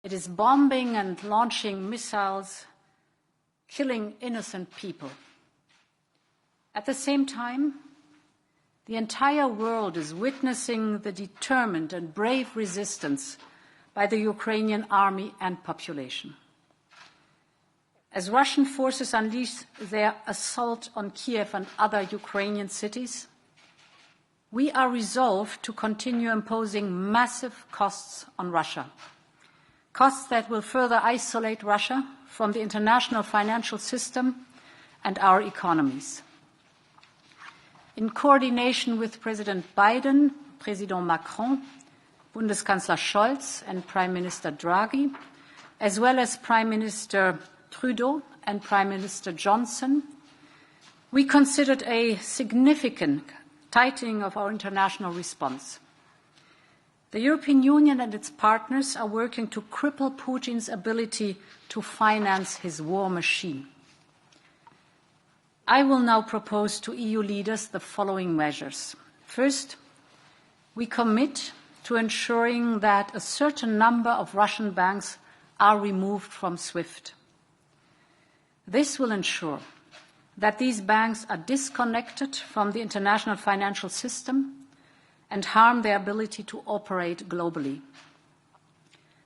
It is bombing and launching missiles, killing innocent people. At the same time, the entire world is witnessing the determined and brave resistance by the Ukrainian army and population. As Russian forces unleash their assault on Kiev and other Ukrainian cities, we are resolved to continue imposing massive costs on Russia, costs that will further isolate Russia from the international financial system and our economies. In coordination with President Biden, President Macron, Bundeskanzler Scholz and Prime Minister Draghi, as well as Prime Minister Trudeau and Prime Minister Johnson, we considered a significant tightening of our international response. The European Union and its partners are working to cripple Putin's ability to finance his war machine. I will now propose to EU leaders the following measures. First, we commit to ensuring that a certain number of Russian banks are removed from SWIFT. This will ensure that these banks are disconnected from the international financial system and harm their ability to operate globally.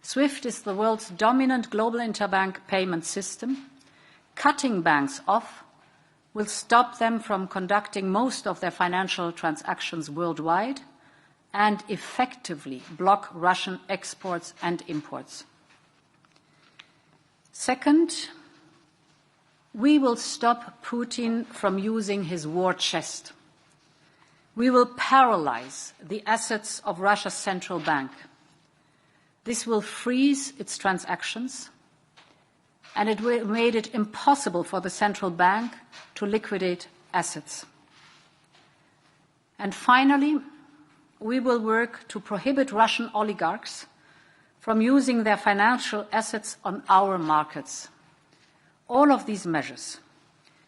SWIFT is the world's dominant global interbank payment system. Cutting banks off will stop them from conducting most of their financial transactions worldwide and effectively block Russian exports and imports. Second, we will stop Putin from using his war chest. We will paralyze the assets of Russia's central bank. This will freeze its transactions, and it made it impossible for the central bank to liquidate assets. And finally, we will work to prohibit Russian oligarchs from using their financial assets on our markets. All of these measures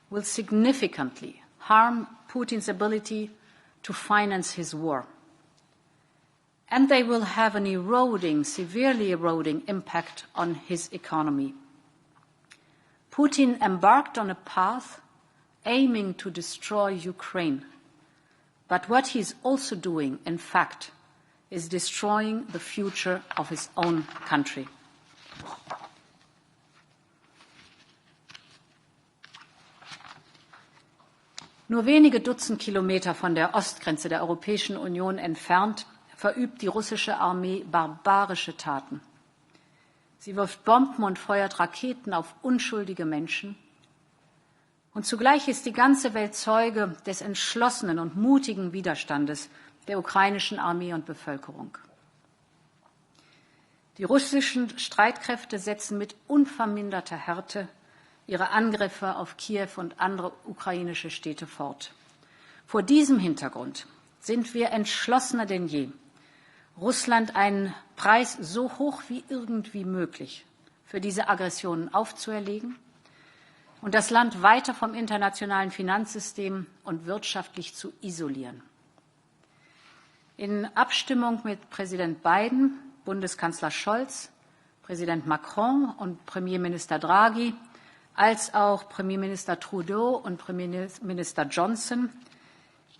will significantly harm Putin's ability to finance his war. And they will have an severely eroding impact on his economy. Putin embarked on a path aiming to destroy Ukraine. But what he is also doing, in fact, is destroying the future of his own country. Nur wenige Dutzend Kilometer von der Ostgrenze der Europäischen Union entfernt verübt die russische Armee barbarische Taten. Sie wirft Bomben und feuert Raketen auf unschuldige Menschen. Und zugleich ist die ganze Welt Zeuge des entschlossenen und mutigen Widerstandes der ukrainischen Armee und Bevölkerung. Die russischen Streitkräfte setzen mit unverminderter Härte ihre Angriffe auf Kiew und andere ukrainische Städte fort. Vor diesem Hintergrund sind wir entschlossener denn je, Russland einen Preis so hoch wie irgendwie möglich für diese Aggressionen aufzuerlegen und das Land weiter vom internationalen Finanzsystem und wirtschaftlich zu isolieren. In Abstimmung mit Präsident Biden, Bundeskanzler Scholz, Präsident Macron und Premierminister Draghi, als auch Premierminister Trudeau und Premierminister Johnson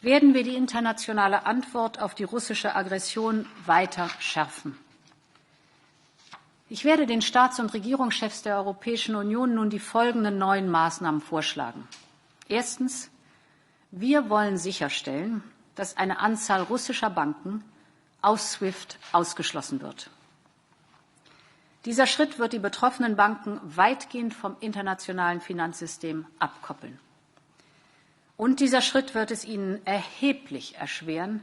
werden wir die internationale Antwort auf die russische Aggression weiter schärfen. Ich werde den Staats- und Regierungschefs der Europäischen Union nun die folgenden neuen Maßnahmen vorschlagen. Erstens. Wir wollen sicherstellen, dass eine Anzahl russischer Banken aus SWIFT ausgeschlossen wird. Dieser Schritt wird die betroffenen Banken weitgehend vom internationalen Finanzsystem abkoppeln. Und dieser Schritt wird es ihnen erheblich erschweren,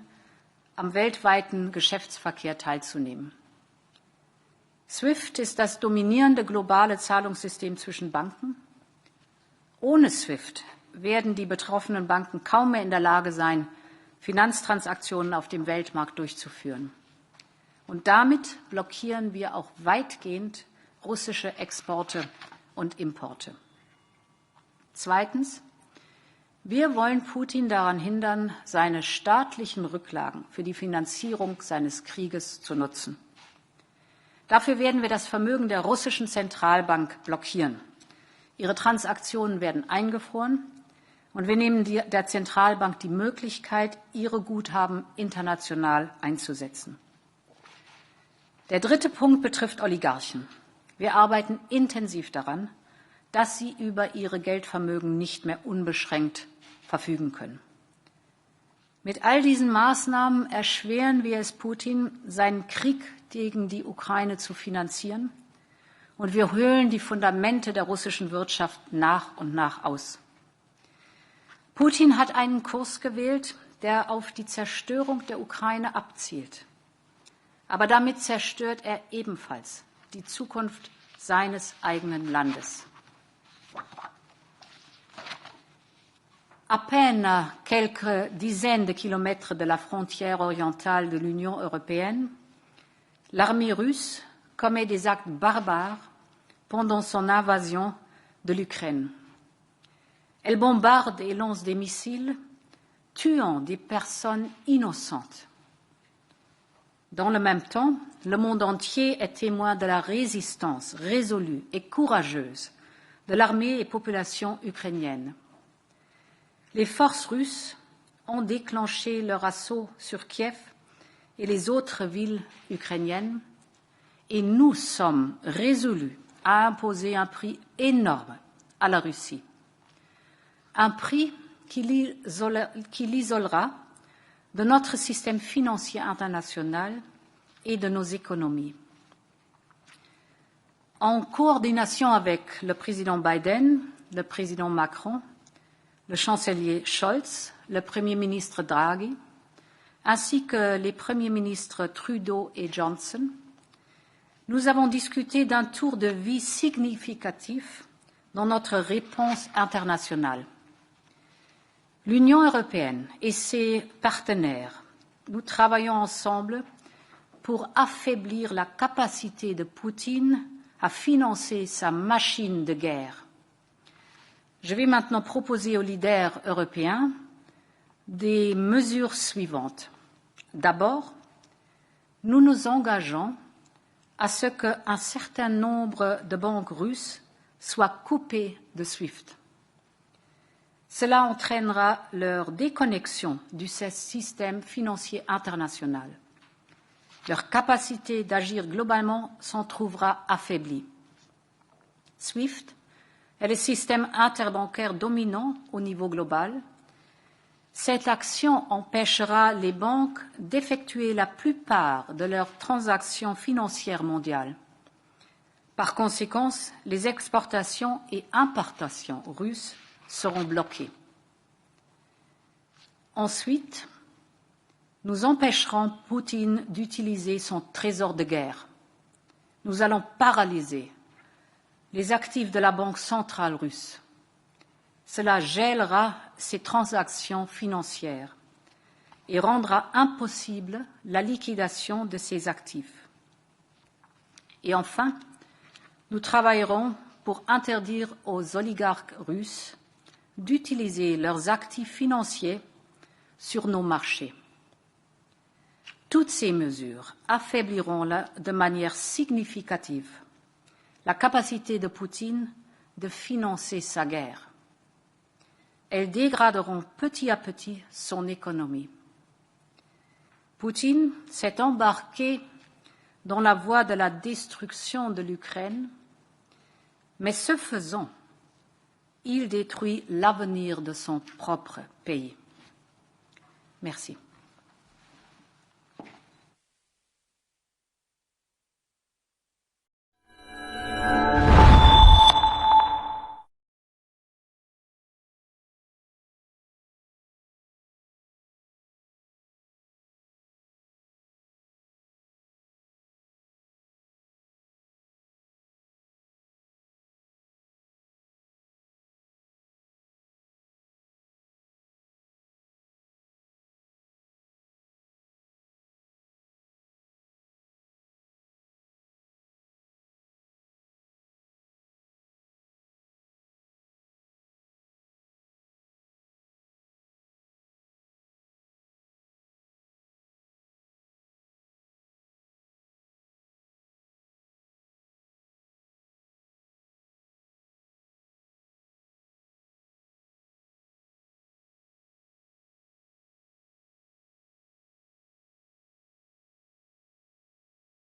am weltweiten Geschäftsverkehr teilzunehmen. SWIFT ist das dominierende globale Zahlungssystem zwischen Banken. Ohne SWIFT werden die betroffenen Banken kaum mehr in der Lage sein, Finanztransaktionen auf dem Weltmarkt durchzuführen. Und damit blockieren wir auch weitgehend russische Exporte und Importe. Zweitens. Wir wollen Putin daran hindern, seine staatlichen Rücklagen für die Finanzierung seines Krieges zu nutzen. Dafür werden wir das Vermögen der russischen Zentralbank blockieren. Ihre Transaktionen werden eingefroren und wir nehmen der Zentralbank die Möglichkeit, ihre Guthaben international einzusetzen. Der dritte Punkt betrifft Oligarchen. Wir arbeiten intensiv daran, dass sie über ihre Geldvermögen nicht mehr unbeschränkt verfügen können. Mit all diesen Maßnahmen erschweren wir es Putin, seinen Krieg gegen die Ukraine zu finanzieren, und wir höhlen die Fundamente der russischen Wirtschaft nach und nach aus. Putin hat einen Kurs gewählt, der auf die Zerstörung der Ukraine abzielt. Aber damit zerstört er ebenfalls die Zukunft seines eigenen Landes. À peine quelques dizaines de kilomètres de la frontière orientale de l'Union européenne, l'armée russe commet des actes barbares pendant son invasion de l'Ukraine. Elle bombarde et lance des missiles, tuant des personnes innocentes. Dans le même temps, le monde entier est témoin de la résistance résolue et courageuse de l'armée et population ukrainienne. Les forces russes ont déclenché leur assaut sur Kiev et les autres villes ukrainiennes, et nous sommes résolus à imposer un prix énorme à la Russie. Un prix qui l'isolera de notre système financier international et de nos économies. En coordination avec le président Biden, le président Macron, le chancelier Scholz, le Premier ministre Draghi, ainsi que les premiers ministres Trudeau et Johnson, nous avons discuté d'un tour de vie significatif dans notre réponse internationale. L'Union européenne et ses partenaires, nous travaillons ensemble pour affaiblir la capacité de Poutine à financer sa machine de guerre. Je vais maintenant proposer aux leaders européens des mesures suivantes. D'abord, nous nous engageons à ce qu'un certain nombre de banques russes soient coupées de SWIFT. Cela entraînera leur déconnexion du système financier international. Leur capacité d'agir globalement s'en trouvera affaiblie. SWIFT est le système interbancaire dominant au niveau global. Cette action empêchera les banques d'effectuer la plupart de leurs transactions financières mondiales. Par conséquent, les exportations et importations russes seront bloquées. Ensuite, nous empêcherons Poutine d'utiliser son trésor de guerre. Nous allons paralyser les actifs de la Banque centrale russe. Cela gèlera ses transactions financières et rendra impossible la liquidation de ses actifs. Et enfin, nous travaillerons pour interdire aux oligarques russes d'utiliser leurs actifs financiers sur nos marchés. Toutes ces mesures affaibliront de manière significative la capacité de Poutine de financer sa guerre. Elles dégraderont petit à petit son économie. Poutine s'est embarqué dans la voie de la destruction de l'Ukraine, mais ce faisant, il détruit l'avenir de son propre pays. Merci.